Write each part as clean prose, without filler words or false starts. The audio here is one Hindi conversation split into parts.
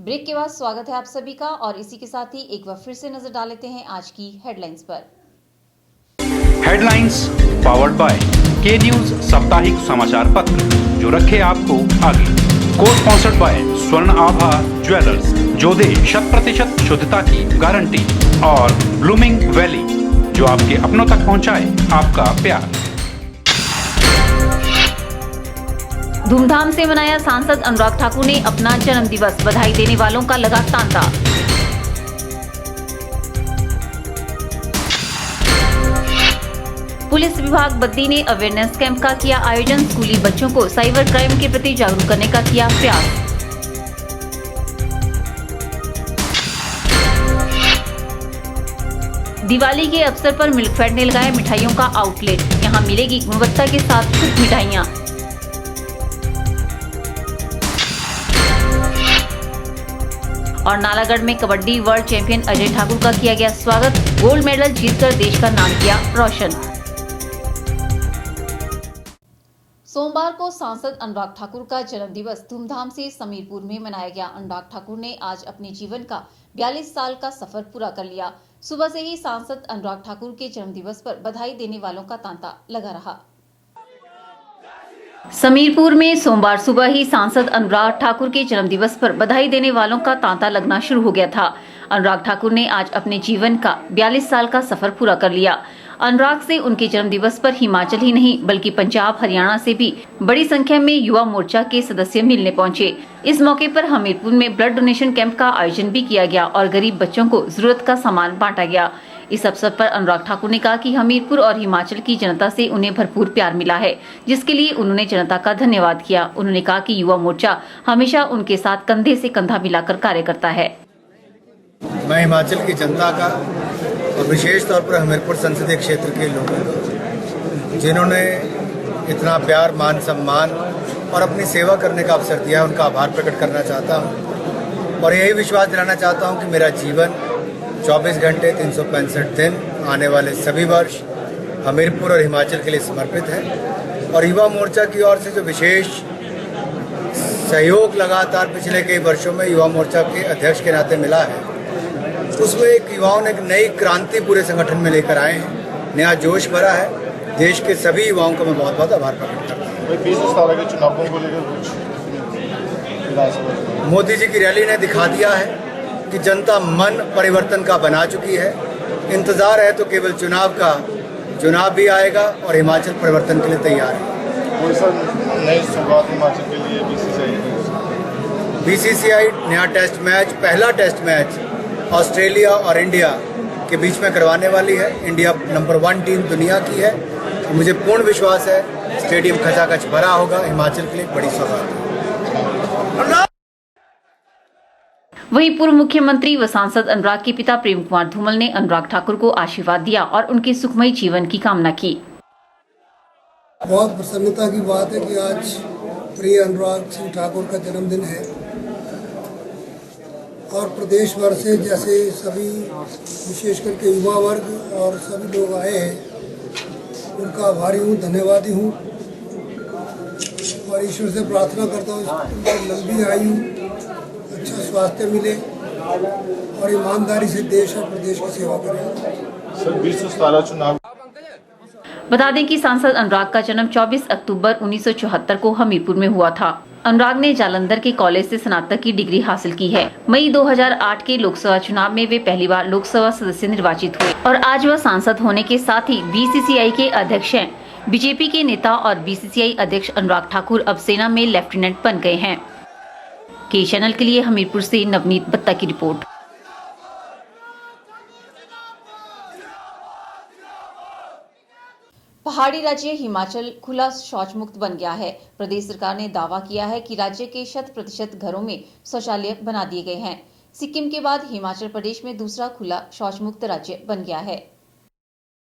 ब्रेक के बाद स्वागत है आप सभी का और इसी के साथ ही एक बार फिर से नजर डाल लेते हैं आज की हेडलाइंस पर। हेडलाइंस पावर्ड बाय के न्यूज साप्ताहिक समाचार पत्र, जो रखे आपको आगे। को स्पॉन्सर्ड बाय स्वर्ण आभा ज्वेलर्स, जो दे 100% शुद्धता की गारंटी, और ब्लूमिंग वैली, जो आपके अपनों तक पहुंचाए आपका प्यार। धूमधाम से मनाया सांसद अनुराग ठाकुर ने अपना जन्मदिवस, बधाई देने वालों का लगा तांता। पुलिस विभाग बद्दी ने अवेयरनेस कैंप का किया आयोजन, स्कूली बच्चों को साइबर क्राइम के प्रति जागरूक करने का किया प्रयास। दिवाली के अवसर पर मिल्कफेड ने लगाया मिठाइयों का आउटलेट, यहां मिलेगी गुणवत्ता के साथ शुद्ध मिठाइयां। और नालागढ़ में कबड्डी वर्ल्ड चैंपियन अजय ठाकुर का किया गया स्वागत, गोल्ड मेडल जीतकर देश का नाम किया रोशन। सोमवार को सांसद अनुराग ठाकुर का जन्मदिवस धूमधाम से समीरपुर में मनाया गया। अनुराग ठाकुर ने आज अपने जीवन का 42 साल का सफर पूरा कर लिया। सुबह से ही सांसद अनुराग ठाकुर के जन्मदिवस पर बधाई देने वालों का तांता लगा रहा। समीरपुर में सोमवार सुबह ही सांसद अनुराग ठाकुर के जन्मदिवस पर बधाई देने वालों का तांता लगना शुरू हो गया था। अनुराग ठाकुर ने आज अपने जीवन का 42 साल का सफर पूरा कर लिया। अनुराग से उनके जन्मदिवस पर हिमाचल ही नहीं बल्कि पंजाब, हरियाणा से भी बड़ी संख्या में युवा मोर्चा के सदस्य मिलने पहुंचे। इस मौके पर हमीरपुर में ब्लड डोनेशन कैंप का आयोजन भी किया गया और गरीब बच्चों को जरूरत का सामान बांटा गया। इस अवसर पर अनुराग ठाकुर ने कहा कि हमीरपुर और हिमाचल की जनता से उन्हें भरपूर प्यार मिला है, जिसके लिए उन्होंने जनता का धन्यवाद किया। उन्होंने कहा कि युवा मोर्चा हमेशा उनके साथ कंधे से कंधा मिलाकर कार्य करता है। मैं हिमाचल की जनता का और विशेष तौर पर हमीरपुर संसदीय क्षेत्र के लोगों का, जिन्होंने इतना प्यार, मान, सम्मान और अपनी सेवा करने का अवसर दिया है, उनका आभार प्रकट करना चाहता हूँ। और यही विश्वास दिलाना चाहता हूँ कि मेरा जीवन 24 घंटे 365 दिन आने वाले सभी वर्ष हमीरपुर और हिमाचल के लिए समर्पित है। और युवा मोर्चा की ओर से जो विशेष सहयोग लगातार पिछले कई वर्षों में युवा मोर्चा के अध्यक्ष के नाते मिला है, उसमें युवाओं ने एक नई क्रांति पूरे संगठन में लेकर आए हैं, नया जोश भरा है। देश के सभी युवाओं को मैं बहुत बहुत आभार प्रकट करता हूँ। 2017 के चुनावों को लेकर मोदी जी की रैली ने दिखा दिया है कि जनता मन परिवर्तन का बना चुकी है। इंतजार है तो केवल चुनाव का, चुनाव भी आएगा और हिमाचल परिवर्तन के लिए तैयार है। कोई सर नई शुरुआत हिमाचल के लिए बीसीसीआई नया टेस्ट मैच, पहला टेस्ट मैच ऑस्ट्रेलिया और इंडिया के बीच में करवाने वाली है। इंडिया नंबर 1 टीम दुनिया की है। मुझे पूर्ण विश्वास है स्टेडियम खचाखच भरा होगा। हिमाचल के लिए बड़ी सौगात है। वहीं पूर्व मुख्यमंत्री व सांसद अनुराग के पिता प्रेम कुमार धूमल ने अनुराग ठाकुर को आशीर्वाद दिया और उनके सुखमय जीवन की कामना की। बहुत प्रसन्नता की बात है कि आज प्रिय अनुराग सिंह ठाकुर का जन्मदिन है और प्रदेश भर से जैसे सभी विशेष करके युवा वर्ग और सभी लोग आए हैं, उनका आभारी हूँ, धन्यवादी हूँ। और ईश्वर से प्रार्थना करता हूँ लंबी आयु, अच्छा स्वास्थ्य मिले और ईमानदारी से देश और प्रदेश की सेवा करें। सर 2017 चुनाव। बता दें कि सांसद अनुराग का जन्म 24 अक्टूबर 1974 को हमीरपुर में हुआ था। अनुराग ने जालंधर के कॉलेज से स्नातक की डिग्री हासिल की है। मई 2008 के लोकसभा चुनाव में वे पहली बार लोकसभा सदस्य निर्वाचित हुए और आज वह सांसद होने के साथ ही बीसीसीआई के अध्यक्ष हैं। बीजेपी के नेता और बीसीसीआई अध्यक्ष अनुराग ठाकुर अब सेना में लेफ्टिनेंट बन गए हैं। के चैनल के लिए हमीरपुर से नवनीत बत्ता की रिपोर्ट। पहाड़ी राज्य हिमाचल खुला शौच मुक्त बन गया है। प्रदेश सरकार ने दावा किया है कि राज्य के 100% घरों में शौचालय बना दिए गए हैं। सिक्किम के बाद हिमाचल प्रदेश में दूसरा खुला शौच मुक्त राज्य बन गया है।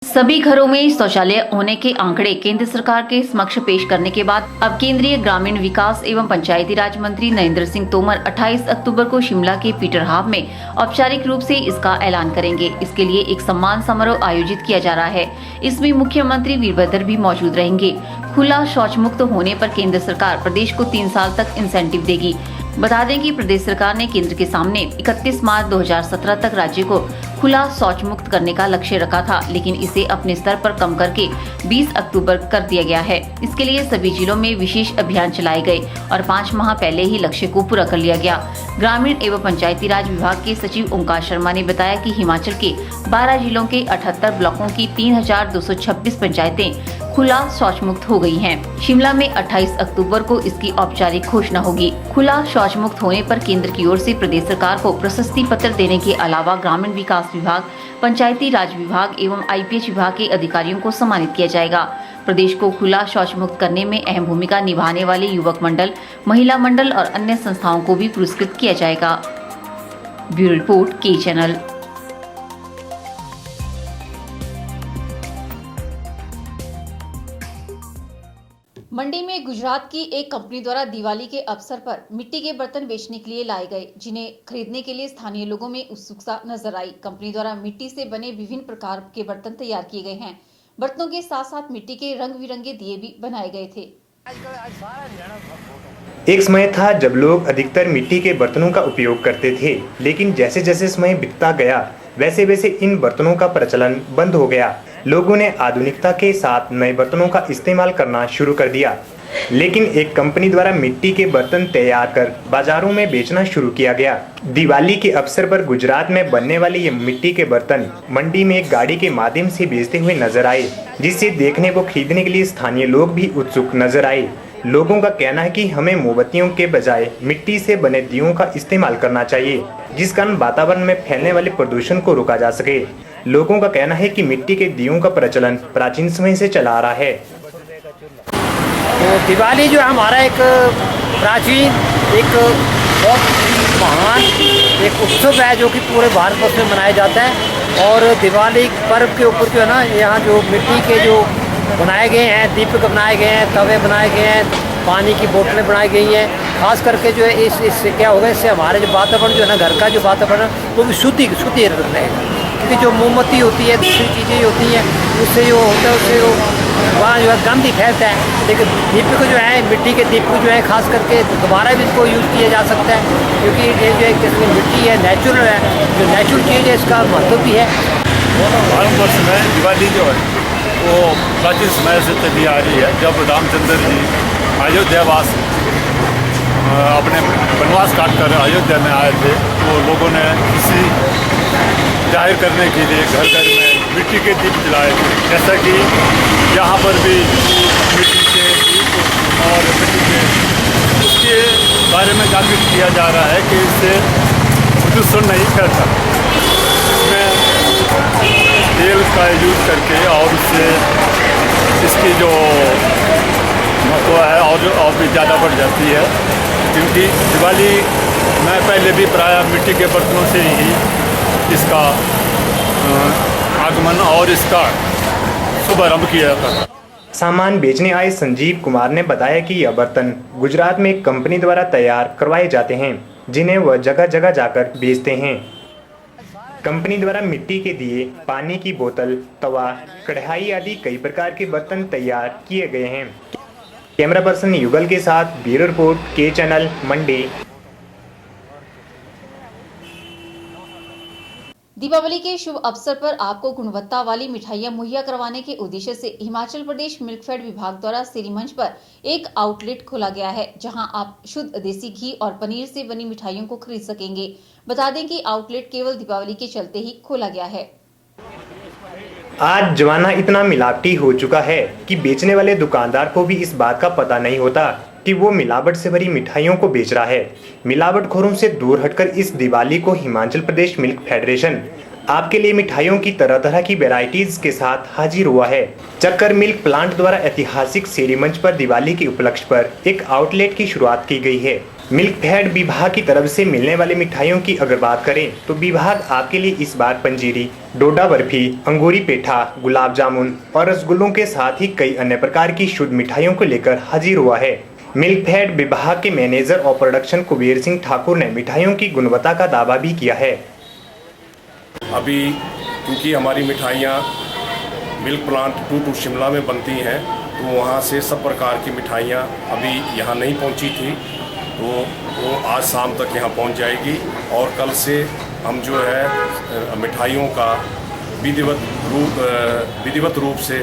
सभी घरों में शौचालय होने के आंकड़े केंद्र सरकार के समक्ष पेश करने के बाद अब केंद्रीय ग्रामीण विकास एवं पंचायती राज मंत्री नरेंद्र सिंह तोमर 28 अक्टूबर को शिमला के पीटर हाफ में औपचारिक रूप से इसका ऐलान करेंगे। इसके लिए एक सम्मान समारोह आयोजित किया जा रहा है। इसमें मुख्यमंत्री वीरभद्र भी मौजूद रहेंगे। खुला शौच मुक्त होने पर केंद्र सरकार प्रदेश को 3 साल तक इंसेंटिव देगी। बता दें कि प्रदेश सरकार ने केंद्र के सामने 31 मार्च 2017 तक राज्य को खुला शौच मुक्त करने का लक्ष्य रखा था, लेकिन इसे अपने स्तर पर कम करके 20 अक्टूबर कर दिया गया है। इसके लिए सभी जिलों में विशेष अभियान चलाए गए और 5 माह पहले ही लक्ष्य को पूरा कर लिया गया। ग्रामीण एवं पंचायती राज विभाग के सचिव ओंकार शर्मा ने बताया कि हिमाचल के 12 जिलों के 78 ब्लॉकों की 3226 पंचायतें खुला शौच मुक्त हो गई हैं। शिमला में 28 अक्टूबर को इसकी औपचारिक घोषणा होगी। खुला शौच मुक्त होने पर केंद्र की ओर से प्रदेश सरकार को प्रशस्ति पत्र देने के अलावा ग्रामीण विकास विभाग, पंचायती राज विभाग एवं IPH विभाग के अधिकारियों को सम्मानित किया जाएगा। प्रदेश को खुला शौच मुक्त करने में अहम भूमिका निभाने वाले युवक मंडल, महिला मंडल और अन्य संस्थाओं को भी पुरस्कृत किया जाएगा। ब्यूरो रिपोर्ट, के चैनल। मंडी में गुजरात की एक कंपनी द्वारा दिवाली के अवसर पर मिट्टी के बर्तन बेचने के लिए लाए गए, जिन्हें खरीदने के लिए स्थानीय लोगों में उत्सुकता नजर आई। कंपनी द्वारा मिट्टी से बने विभिन्न प्रकार के बर्तन तैयार किए गए हैं। बर्तनों के साथ साथ मिट्टी के रंग बिरंगे दिए भी बनाए गए थे। एक समय था जब लोग अधिकतर मिट्टी के बर्तनों का उपयोग करते थे, लेकिन जैसे जैसे समय बीतता गया वैसे वैसे इन बर्तनों का प्रचलन बंद हो गया। लोगों ने आधुनिकता के साथ नए बर्तनों का इस्तेमाल करना शुरू कर दिया, लेकिन एक कंपनी द्वारा मिट्टी के बर्तन तैयार कर बाजारों में बेचना शुरू किया गया। दिवाली के अवसर पर गुजरात में बनने वाले ये मिट्टी के बर्तन मंडी में एक गाड़ी के माध्यम से बेचते हुए नजर आए, जिसे देखने व खरीदने के लिए स्थानीय लोग भी उत्सुक नजर आए। लोगों का कहना है कि हमें मोमबत्तियों के बजाय मिट्टी से बने दियों का इस्तेमाल करना चाहिए, जिस कारण वातावरण में फैलने वाले प्रदूषण को रोका जा सके। लोगों का कहना है कि मिट्टी के दियों का प्रचलन प्राचीन समय से चला आ रहा है। तो दिवाली जो हमारा एक प्राचीन, एक बहुत महान एक उत्सव है जो कि पूरे भारतवर्ष में मनाया जाता है। और दिवाली पर्व के ऊपर जो है ना, यहाँ जो मिट्टी के जो बनाए गए हैं, दीपक बनाए गए हैं, तवे बनाए गए हैं, पानी की बोतलें बनाई गई हैं। खास करके जो है इससे क्या होगा, इससे हमारे जो वातावरण जो है ना, घर का जो वातावरण वो भी शुद्धि रहेगा। क्योंकि जो मोमबत्ती होती है, दूसरी चीज़ें होती हैं, उससे जो होता है उससे वहाँ जो है गंद ही फैलता है। लेकिन दीपक जो है, मिट्टी के दीपक जो है, खास करके दोबारा भी इसको यूज़ किया जा सकता है, क्योंकि ये जो है किसमें मिट्टी है, नेचुरल है, जो नेचुरल चीज़ है इसका महत्व भी है। भारतवर्ष में दिवाली जो है वो प्राचीन समय से चली आ रही है। जब रामचंद्र जी अयोध्यावास अपने वनवास काट कर अयोध्या में आए थे, तो लोगों ने इसी जाहिर करने के लिए घर घर में मिट्टी के दीप जलाए थे। जैसा कि यहाँ पर भी मिट्टी के दीप और मिट्टी के उसके बारे में जागरूक किया जा रहा है कि इससे प्रदूषण नहीं फैलता। इसमें तेल का यूज़ करके और उससे इसकी जो महत्व है और भी ज़्यादा बढ़ जाती है। क्योंकि दिवाली में पहले भी प्रायः मिट्टी के बर्तनों से ही इसका आगमन और इसका शुभारंभ किया जाता था। सामान बेचने आए संजीव कुमार ने बताया कि यह बर्तन गुजरात में एक कंपनी द्वारा तैयार करवाए जाते हैं, जिन्हें वह जगह जगह जाकर बेचते हैं। कंपनी द्वारा मिट्टी के दिए, पानी की बोतल, तवा, कढ़ाई आदि कई प्रकार के बर्तन तैयार किए गए हैं। कैमरा पर्सन युगल के साथ ब्यूरो रिपोर्ट, के चैनल, मंडी। दीपावली के शुभ अवसर पर आपको गुणवत्ता वाली मिठाइयां मुहैया करवाने के उद्देश्य से हिमाचल प्रदेश मिल्कफेड विभाग द्वारा सिरी मंच पर एक आउटलेट खोला गया है, जहां आप शुद्ध देसी घी और पनीर से बनी मिठाइयों को खरीद सकेंगे। बता दें कि आउटलेट केवल दीपावली के चलते ही खोला गया है। आज जमाना इतना मिलावटी हो चुका है कि बेचने वाले दुकानदार को भी इस बात का पता नहीं होता कि वो मिलावट से भरी मिठाइयों को बेच रहा है। मिलावटखोरों से दूर हटकर इस दिवाली को हिमाचल प्रदेश मिल्क फेडरेशन आपके लिए मिठाइयों की तरह तरह की वैरायटीज के साथ हाजिर हुआ है। चक्कर मिल्क प्लांट द्वारा ऐतिहासिक सेरी मंच पर दिवाली के उपलक्ष्य पर एक आउटलेट की शुरुआत की गई है। मिल्क फेड विभाग की तरफ से मिलने वाली मिठाइयों की अगर बात करें तो विभाग आपके लिए इस बार पंजीरी, डोडा बर्फी, अंगूरी पेठा, गुलाब जामुन और रसगुल्लों के साथ ही कई अन्य प्रकार की शुद्ध मिठाइयों को लेकर हाजिर हुआ है। मिल्क फेड विभाग के मैनेजर और प्रोडक्शन कुबेर सिंह ठाकुर ने मिठाइयों की गुणवत्ता का दावा भी किया है। अभी क्योंकि हमारी मिठाइयाँ मिल्क प्लांट 2 शिमला में बनती हैं, तो वहाँ से सब प्रकार की मिठाइयाँ अभी यहाँ नहीं पहुँची थी, तो वो आज शाम तक यहाँ पहुँच जाएगी और कल से हम जो है मिठाइयों का विधिवत रूप से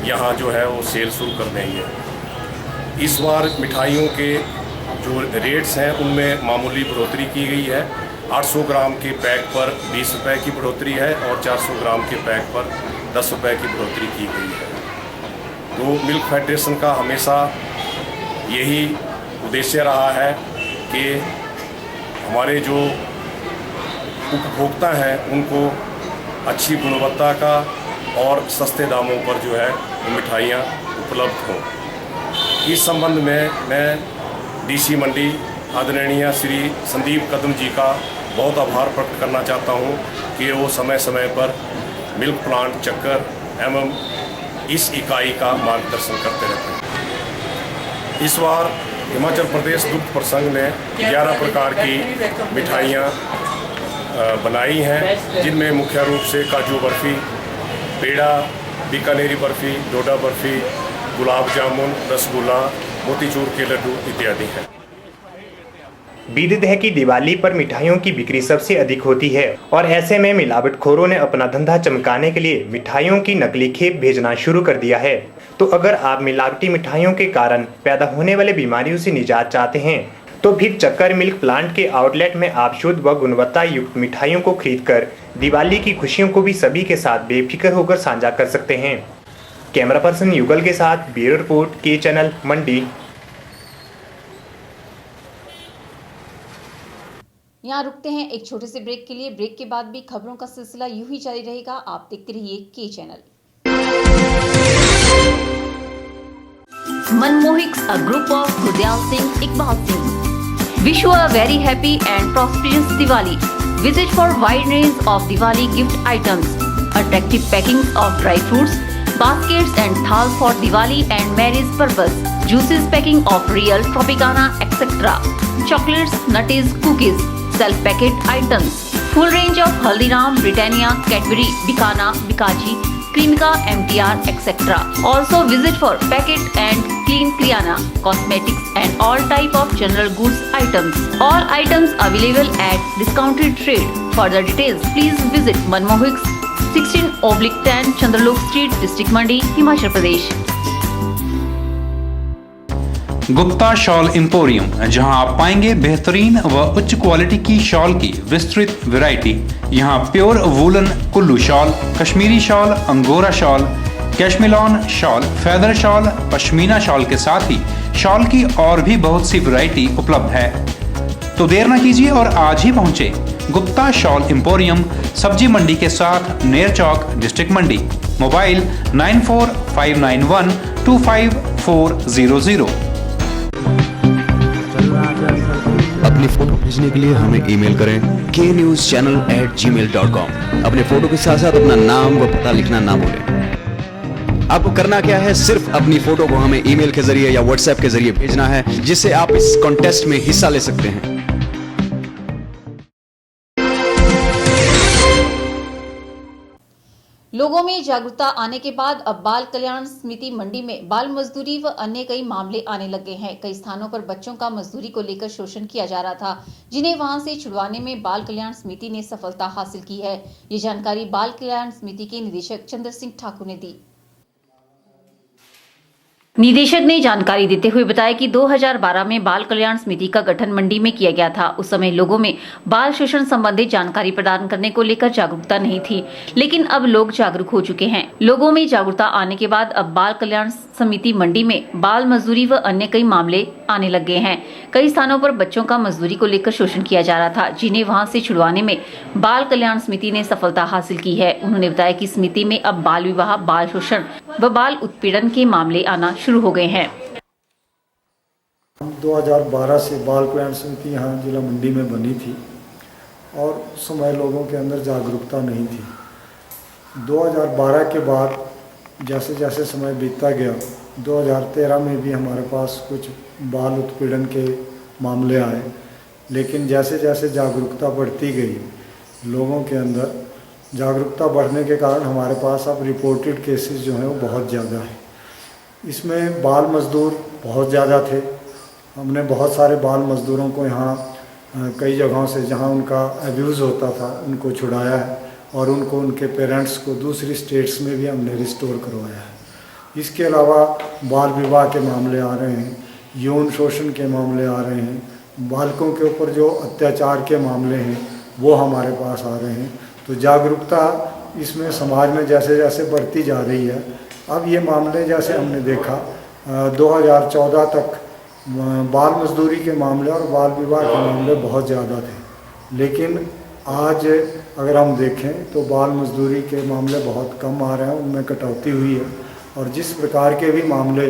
यहाँ जो है वो सेल शुरू कर देंगे। इस बार मिठाइयों के जो रेट्स हैं उनमें मामूली बढ़ोतरी की गई है। 800 ग्राम के पैक पर 20 रुपये की बढ़ोतरी है और 400 ग्राम के पैक पर 10 रुपये की बढ़ोतरी की गई है। तो मिल्क फेडरेशन का हमेशा यही उद्देश्य रहा है कि हमारे जो उपभोक्ता हैं उनको अच्छी गुणवत्ता का और सस्ते दामों पर जो है वो मिठाइयाँ उपलब्ध हों। इस संबंध में मैं डीसी मंडी आदरणीय श्री संदीप कदम जी का बहुत आभार प्रकट करना चाहता हूँ कि वो समय समय पर मिल्क प्लांट चक्कर एवं इस इकाई का मार्गदर्शन करते रहते हैं। इस बार हिमाचल प्रदेश दुग्ध प्रसंघ ने 11 प्रकार की मिठाइयाँ बनाई हैं, जिनमें मुख्य रूप से काजू बर्फ़ी, पेड़ा, बीकानेरी बर्फ़ी, डोडा बर्फ़ी, गुलाब जामुन, रसगुल्ला, मोतीचूर के लड्डू इत्यादि हैं। विदित है कि दिवाली पर मिठाइयों की बिक्री सबसे अधिक होती है और ऐसे में मिलावटखोरों ने अपना धंधा चमकाने के लिए मिठाइयों की नकली खेप भेजना शुरू कर दिया है। तो अगर आप मिलावटी मिठाइयों के कारण पैदा होने वाले बीमारियों से निजात चाहते हैं तो फिर चक्कर मिल्क प्लांट के आउटलेट में आप शुद्ध व गुणवत्ता युक्त मिठाइयों को खरीदकर दिवाली की खुशियों को भी सभी के साथ बेफिक्र होकर साझा कर सकते हैं। कैमरा पर्सन युगल के साथ ब्यूरो रिपोर्ट के चैनल मंडी। यहाँ रुकते हैं एक छोटे से ब्रेक के लिए। ब्रेक के बाद भी खबरों का सिलसिला यूं ही जारी रहेगा। आप देखते रहिए के channel. मनमोहिक्स, a group of Gurdial Singh, Iqbal Singh. Wish you a very happy and prosperous Diwali. Visit for wide range of Diwali gift items, attractive packings of dry fruits, baskets and thal for Diwali and marriage purpose, juices packing of real Tropicana, etc. Chocolates, nutties, cookies, self-packet items, full range of Haldiram, Britannia, Cadbury, Bikana, Bikaji, Cremica, MTR, etc. Also visit for packet and clean Kriana, cosmetics and all type of general goods items. All items available at discounted rate. Further details, please visit Manmohiks, 16/10 Chandralok Street, District Mandi, Himachal Pradesh. Gupta shawl emporium, जहां आप पाएंगे बेहतरीन व उच्च क्वालिटी की शॉल की विस्तृत वैरायटी। यहां pure woollen Kullu shawl, Kashmiri shawl, angora shawl, cashmilon shawl, feather shawl, pashmina shawl के साथ ही शॉल की और भी बहुत सी वैरायटी उपलब्ध है। तो देर न कीजिए और आज ही पहुंचे गुप्ता शॉल एम्पोरियम, सब्जी मंडी के साथ नेर चौक, डिस्ट्रिक्ट मंडी। मोबाइल 9459125400। अपनी फोटो भेजने के लिए हमें ईमेल करें knewschannel@gmail.com। अपने फोटो के साथ साथ अपना नाम व पता लिखना ना भूलें। आपको करना क्या है, सिर्फ अपनी फोटो को हमें ईमेल के जरिए या व्हाट्सएप के जरिए भेजना है, जिससे आप इस कॉन्टेस्ट में हिस्सा ले सकते हैं। लोगों में जागरूकता आने के बाद अब बाल कल्याण समिति मंडी में बाल मजदूरी व अन्य कई मामले आने लगे हैं। कई स्थानों पर बच्चों का मजदूरी को लेकर शोषण किया जा रहा था, जिन्हें वहां से छुड़वाने में बाल कल्याण समिति ने सफलता हासिल की है। ये जानकारी बाल कल्याण समिति के निदेशक चंद्र सिंह ठाकुर ने दी। निदेशक ने जानकारी देते हुए बताया कि 2012 में बाल कल्याण समिति का गठन मंडी में किया गया था। उस समय लोगों में बाल शोषण संबंधी जानकारी प्रदान करने को लेकर जागरूकता नहीं थी, लेकिन अब लोग जागरूक हो चुके हैं। लोगों में जागरूकता आने के बाद अब बाल कल्याण समिति मंडी में बाल मजदूरी व अन्य कई मामले आने लग गए हैं। कई स्थानों पर बच्चों का मजदूरी को लेकर शोषण किया जा रहा था, जिन्हें वहां से छुड़वाने में बाल कल्याण समिति ने सफलता हासिल की है। उन्होंने बताया कि समिति में अब बाल विवाह, बाल शोषण व बाल उत्पीड़न के मामले आना शुरू हो गए हैं। 2012 से बाल कल्याण समिति यहाँ जिला मंडी में बनी थी और उस समय लोगों के अंदर जागरूकता नहीं थी। 2012 के बाद जैसे जैसे समय बीतता गया, 2013 में भी हमारे पास कुछ बाल उत्पीड़न के मामले आए, लेकिन जैसे जैसे जागरूकता बढ़ती गई, लोगों के अंदर जागरूकता बढ़ने के कारण हमारे पास अब रिपोर्टेड केसेस जो हैं वो बहुत ज़्यादा हैं। इसमें बाल मजदूर बहुत ज़्यादा थे हमने बहुत सारे बाल मज़दूरों को यहाँ कई जगहों से जहाँ उनका अब्यूज़ होता था उनको छुड़ाया है और उनको उनके पेरेंट्स को दूसरी स्टेट्स में भी हमने रिस्टोर करवाया है। इसके अलावा बाल विवाह के मामले आ रहे हैं, यौन शोषण के मामले आ रहे हैं, बालकों के ऊपर जो अत्याचार के मामले हैं वो हमारे पास आ रहे हैं। तो जागरूकता इसमें समाज में जैसे जैसे बढ़ती जा रही है। अब ये मामले जैसे हमने देखा 2014 तक बाल मजदूरी के मामले और बाल विवाह के मामले बहुत ज़्यादा थे, लेकिन आज अगर हम देखें तो बाल मजदूरी के मामले बहुत कम आ रहे हैं, उनमें कटौती हुई है। और जिस प्रकार के भी मामले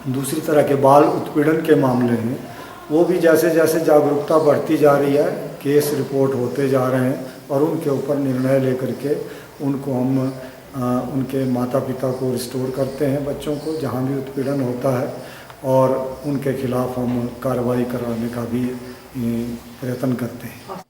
दूसरी तरह के बाल उत्पीड़न के मामले हैं वो भी जैसे जैसे जागरूकता बढ़ती जा रही है, केस रिपोर्ट होते जा रहे हैं और उनके ऊपर निर्णय लेकर के उनको हम उनके माता पिता को रिस्टोर करते हैं बच्चों को जहाँ भी उत्पीड़न होता है, और उनके खिलाफ हम कार्रवाई कराने का भी प्रयत्न करते हैं।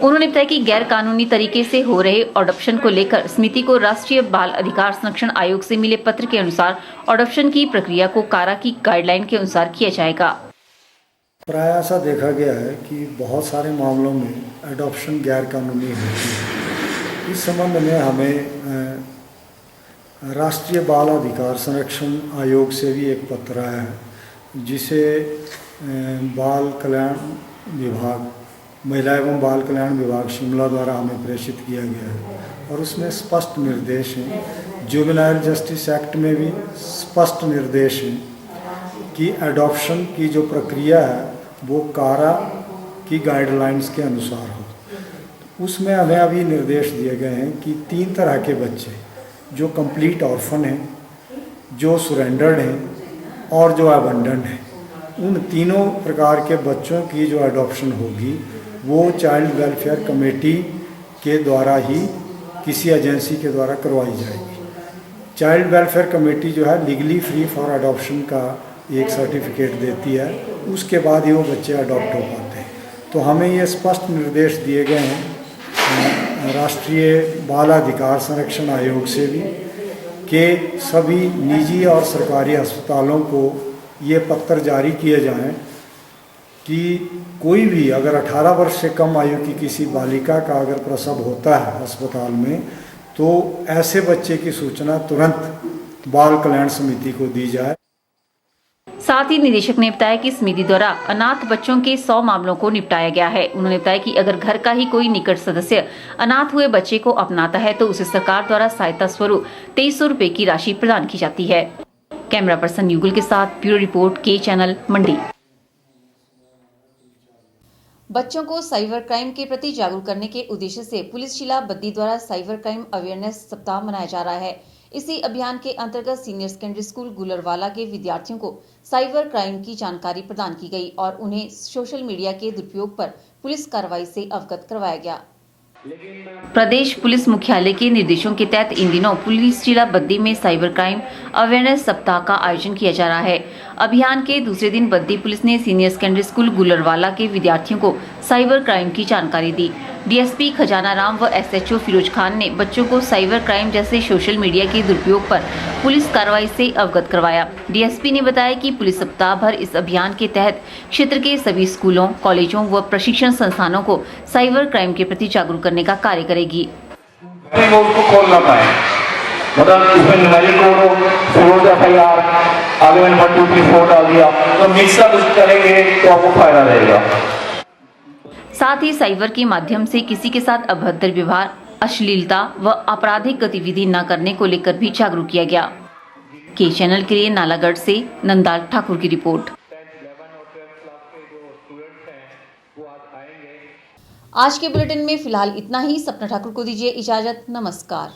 उन्होंने बताया कि गैर कानूनी तरीके से हो रहे अडॉप्शन को लेकर समिति को राष्ट्रीय बाल अधिकार संरक्षण आयोग से मिले पत्र के अनुसार अडॉप्शन की प्रक्रिया को कारा की गाइडलाइन के अनुसार किया जाएगा। प्राय ऐसा देखा गया है कि बहुत सारे मामलों में अडॉप्शन गैर कानूनी होती है। इस संबंध में हमें राष्ट्रीय बाल अधिकार संरक्षण आयोग से भी एक पत्र आया है जिसे बाल कल्याण विभाग, महिला एवं बाल कल्याण विभाग शिमला द्वारा हमें प्रेषित किया गया है। और उसमें स्पष्ट निर्देश हैं, जुवेनाइल जस्टिस एक्ट में भी स्पष्ट निर्देश हैं कि अडॉप्शन की जो प्रक्रिया है वो कारा की गाइडलाइंस के अनुसार हो। उसमें हमें अभी निर्देश दिए गए हैं कि 3 तरह के बच्चे, जो कंप्लीट ऑर्फन हैं, जो सुरेंडर्ड हैं और जो अबंडन हैं, उन तीनों प्रकार के बच्चों की जो अडॉप्शन होगी वो चाइल्ड वेलफेयर कमेटी के द्वारा ही किसी एजेंसी के द्वारा करवाई जाएगी। चाइल्ड वेलफेयर कमेटी जो है लीगली फ्री फॉर अडॉप्शन का एक सर्टिफिकेट देती है, उसके बाद ही वो बच्चे अडॉप्ट हो पाते हैं। तो हमें ये स्पष्ट निर्देश दिए गए हैं राष्ट्रीय बाल अधिकार संरक्षण आयोग से भी कि सभी निजी और सरकारी अस्पतालों को ये पत्र जारी किए जाएं कि कोई भी अगर 18 वर्ष से कम आयु की किसी बालिका का अगर प्रसव होता है अस्पताल में, तो ऐसे बच्चे की सूचना तुरंत बाल कल्याण समिति को दी जाए। साथ ही निदेशक ने बताया कि समिति द्वारा अनाथ बच्चों के 100 मामलों को निपटाया गया है। उन्होंने बताया कि अगर घर का ही कोई निकट सदस्य अनाथ हुए बच्चे को अपनाता है तो उसे सरकार द्वारा सहायता स्वरूप 2300 रुपए की राशि प्रदान की जाती है। कैमरा पर्सन युगल के साथ ब्यूरो रिपोर्ट के चैनल मंडी। बच्चों को साइबर क्राइम के प्रति जागरूक करने के उद्देश्य से पुलिस जिला बद्दी द्वारा साइबर क्राइम अवेयरनेस सप्ताह मनाया जा रहा है। इसी अभियान के अंतर्गत सीनियर सेकेंडरी स्कूल गुलरवाला के विद्यार्थियों को साइबर क्राइम की जानकारी प्रदान की गई और उन्हें सोशल मीडिया के दुरुपयोग पर पुलिस कार्रवाई से अवगत करवाया गया। प्रदेश पुलिस मुख्यालय के निर्देशों के तहत इन दिनों पुलिस जिला बद्दी में साइबर क्राइम अवेयरनेस सप्ताह का आयोजन किया जा रहा है। अभियान के दूसरे दिन बद्दी पुलिस ने सीनियर सेकेंडरी स्कूल गुलरवाला के विद्यार्थियों को साइबर क्राइम की जानकारी दी। डीएसपी खजाना राम व एसएचओ फिरोज खान ने बच्चों को साइबर क्राइम जैसे सोशल मीडिया के दुरुपयोग पर पुलिस कार्रवाई से अवगत करवाया। डीएसपी ने बताया कि पुलिस सप्ताह भर इस अभियान के तहत क्षेत्र के सभी स्कूलों, कॉलेजों व प्रशिक्षण संस्थानों को साइबर क्राइम के प्रति जागरूक करने का कार्य करेगी। साथ ही साइबर के माध्यम से किसी के साथ अभद्र व्यवहार, अश्लीलता व आपराधिक गतिविधि न करने को लेकर भी जागरूक किया गया। के चैनल के लिए नालागढ़ से नंदाल ठाकुर की रिपोर्ट। आज के बुलेटिन में फिलहाल इतना ही। सपना ठाकुर को दीजिए इजाजत। नमस्कार।